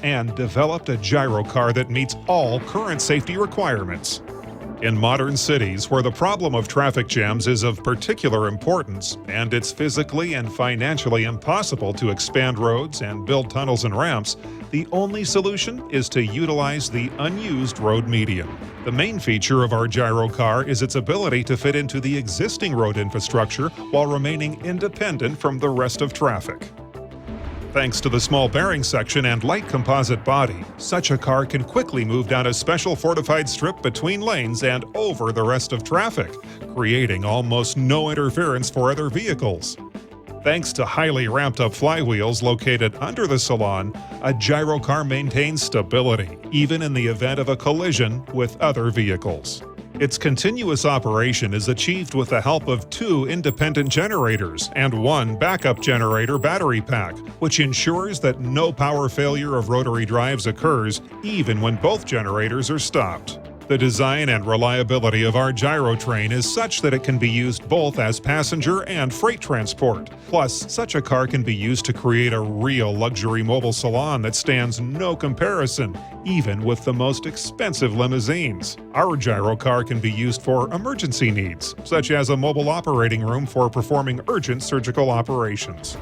and developed a gyro car that meets all current safety requirements. In modern cities, where the problem of traffic jams is of particular importance, and it's physically and financially impossible to expand roads and build tunnels and ramps, the only solution is to utilize the unused road medium. The main feature of our gyro car is its ability to fit into the existing road infrastructure while remaining independent from the rest of traffic. Thanks to the small bearing section and light composite body, such a car can quickly move down a special fortified strip between lanes and over the rest of traffic, creating almost no interference for other vehicles. Thanks to highly ramped-up flywheels located under the salon, a gyro car maintains stability, even in the event of a collision with other vehicles. Its continuous operation is achieved with the help of 2 independent generators and 1 backup generator battery pack, which ensures that no power failure of rotary drives occurs even when both generators are stopped. The design and reliability of our gyro train is such that it can be used both as passenger and freight transport. Plus, such a car can be used to create a real luxury mobile salon that stands no comparison, even with the most expensive limousines. Our gyro car can be used for emergency needs, such as a mobile operating room for performing urgent surgical operations.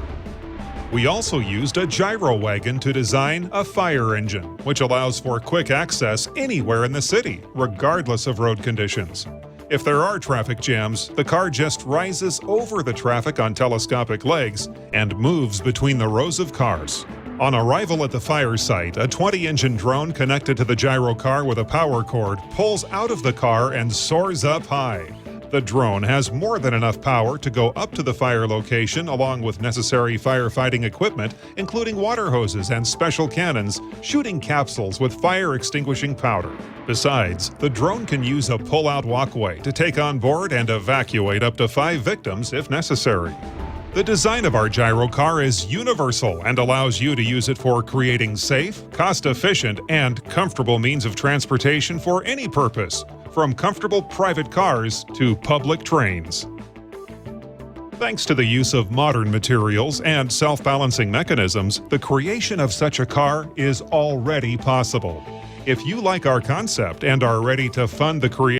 We also used a gyro wagon to design a fire engine, which allows for quick access anywhere in the city, regardless of road conditions. If there are traffic jams, the car just rises over the traffic on telescopic legs and moves between the rows of cars. On arrival at the fire site, a 20-engine drone connected to the gyro car with a power cord pulls out of the car and soars up high. The drone has more than enough power to go up to the fire location along with necessary firefighting equipment, including water hoses and special cannons, shooting capsules with fire-extinguishing powder. Besides, the drone can use a pull-out walkway to take on board and evacuate up to 5 victims if necessary. The design of our gyro car is universal and allows you to use it for creating safe, cost-efficient, and comfortable means of transportation for any purpose, from comfortable private cars to public trains. Thanks to the use of modern materials and self-balancing mechanisms, the creation of such a car is already possible. If you like our concept and are ready to fund the creation